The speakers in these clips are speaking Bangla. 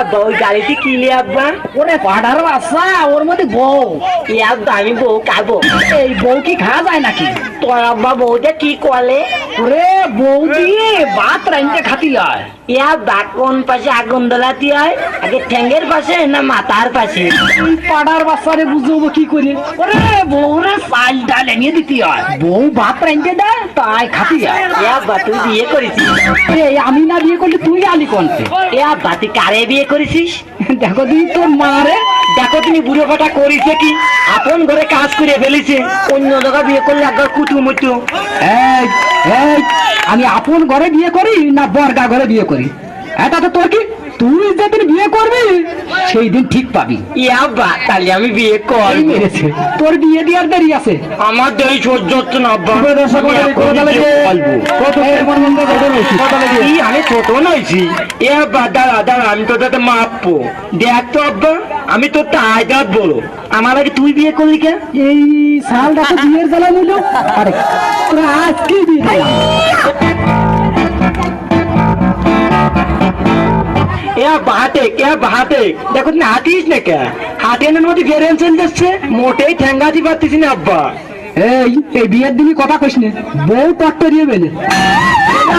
আব্বা ওই গাড়িটি কিনলে আব্বা? ওরে পাড়ার বাচ্চা, ওর মধ্যে বউ। এ আব্বা আমি বউ খাবো। এই বউ কি খাওয়া যায় নাকি? তোর আব্বা বউটা কি করলে? ওরে বউ দিয়ে ভাত রাইতে খাতি হয়। এ আব্বা কোন পাশে আগুন জ্বালাতে হয়? আগে ঠ্যাঙ্গের পাশে না মাথার পাশে? এই পাড়ার বাচ্চারে বুঝবো কি করে? ওরে বউরে চাল ডাল এনে দিতে হয়, বউ ভাত রাইতে দেয় তাই খাতি হয়। এ আব্বা তুই বিয়ে করেছিস? এই আমি না বিয়ে করলে তুই আলি কোনতে? এ আব্বা তুই কারে বিয়ে করেছিস? দেখো দিন তোর মারে। দেখো তুমি বুড়ো ফাটা করেছে কি? আপন ঘরে কাজ করে ফেলেছে, অন্য জায়গা বিয়ে করলে একবার কুটু মুটু। এই এই আমি আপন ঘরে বিয়ে করি না বর্গা ঘরে বিয়ে করি? এটা তো তোর কি, তুই যেদিন বিয়ে করবি সেই দিন ঠিক পাবি। ই আব্বা তাহলে আমি বিয়ে এই করব। মেরেছে, তোর বিয়ে দেওয়ার দেরি আছে। আমার দেরি সহ্য হচ্ছে না আব্বা। আমি ছোট নইছি। এ আব্বা দাঁড়া দাঁড়া, আমি তো তাতে মাপবো। দেখ তো আব্বা, আমি তো তাই দাঁত বলো, আমার আগে তুই বিয়ে করলি কেন? এই সালটা তো বিয়ের জ্বালা নিল। আরে তোরা আজকে বিয়ে দিলাম। এ বাহাতে কে বাহাতে, দেখো তুমি হাঁটিস না কে? হাঁটিয়ে মধ্যে ফেরেন চলে যাচ্ছে, মোটেই ঠ্যাঙ্গাতে পারতেছি না আব্বা। এই এই বিয়ের দিনই কথা কইস না, বউ টক্কর দিয়ে বেলে।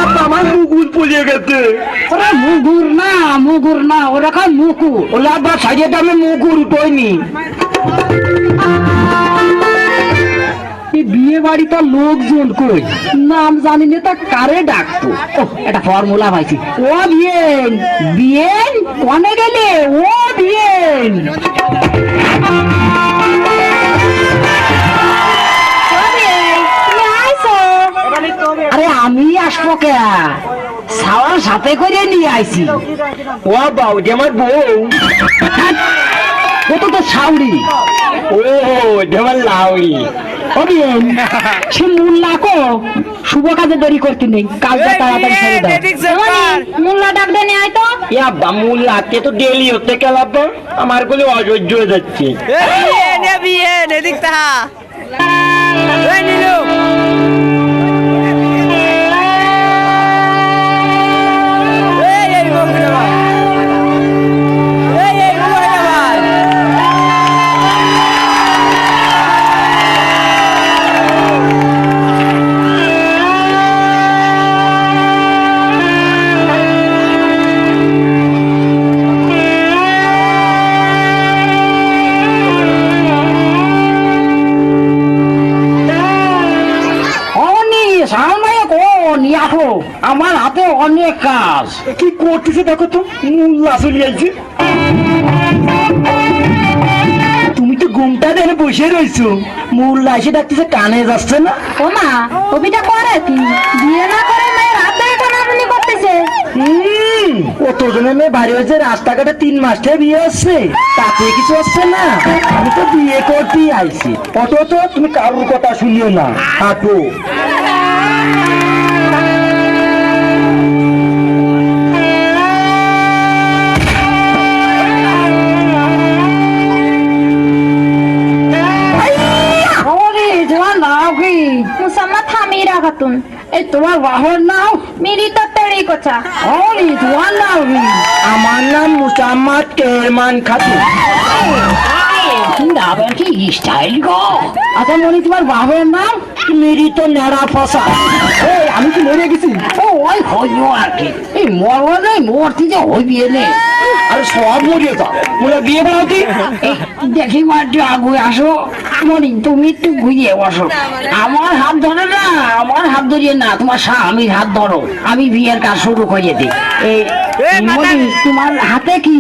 আব্বা আমার মুকুল পুড়িয়ে গেছে। ওরা মুগুর না ওরা খান মুকু। ওলা আব্বা সাইডে দামে মুকুল উঠোয়নি। এই বিয়ে বাড়ি তো লোকজন কই, নাম জানি না তা কারে ডাকতো। এটা ফর্মুলা পাইছি। ও বিয়েন বিয়েন কোনে গেলে? ও বিয়েন আরে আমি আসবো কে? সাওয়ার সাথে করে নিয়ে আইছি। ও বাউ যে আমার বউ। কত তো সাউরি। ও যেমন লাউরি। অবিয়েন সে মুল্লা কো, শুভ কাজে দেরি করতে নেই, কাজটা তাড়াতাড়ি ছেড়ে দাও। মুল্লা ডাক দেনে আয় তো। এ আব্বা মূল লাগতে তো ডেলি হতে গেল আব্বা, আমার গুলো অসহ্য হয়ে যাচ্ছে। আমার হাতে অনেক কাজ। কি করতেছে দেখো তো, মুল্লা চলে যাচ্ছে। তুমি তো ঘুমটা ধরে বসে রয়েছো, মুল্লা এসে ডাকতেছে, কানে যাচ্ছে না? ও মা, কবিটা করে কি বিয়ে না করে মেয়ের হাতে টানাটানি করতেছে। কতজনের মেয়ে বাড়ি হয়েছে, রাস্তাঘাটে 3 মাস থেকে বিয়ে হচ্ছে, তাতে কিছু হচ্ছে না। আমি তো বিয়ে করতেই আইছি। অত তো তুমি কারোর কথা শুনিও না, হাঁটো। মুসাম্মদ হামিরা খাতুন। এই তোমার বাহর নাও? মেরি তো তেরি কোচা। অলি তোমার নাও কি? আমার নাম মুসাম্মদ কেরমান খাতুন। নামের কি স্টাইল গো। আচ্ছা মনি তোমার বাহর নাম? মেরি তো নেড়া ফসা। এই আমি কি মরে গেছি? ও ওই হইব আর কি, এই মরবো না, মরতে যে হইবি এনে। আরে সব মরিয়ে যাও, বলে বিয়ে বানাতে। দেখি মা একটু আগুয়ে আসো। মনি তুমি একটু ঘুরিয়ে বসো। আমার হাত ধরে না, আমার হাত ধরিয়ে না, তোমার স্বামীর হাত ধরো, আমি বিয়ের কাজ শুরু করে দিই। এই মনি তোমার হাতে কি?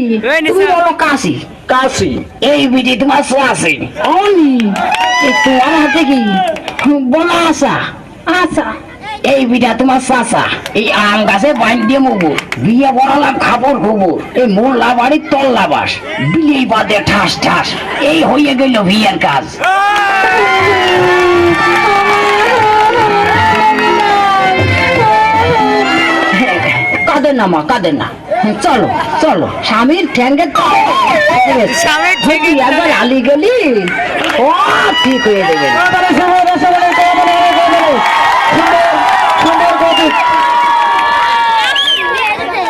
তুমি বলো কাশি। কাশি। এই বিটি তোমার আছে অনি। তোমার হাতে কি? বলা আসা। আচ্ছা, এই বিটা তোমার চাচা, এই আম গাছে বাইন দিয়ে মগু বিয়ে বড়ালাম খাবর খবর, এই মোল্লা বাড়ির তল্লা বাস, বিলেই বাদে ঠাস ঠাস, এই হয়ে গেল বিয়ের কাজ। কাঁদে না মা, কাঁদে না। চলো চলো, স্বামীর ঠ্যাঙ্গে একবার আলি গেলি ও ঠিক হয়ে যাবে।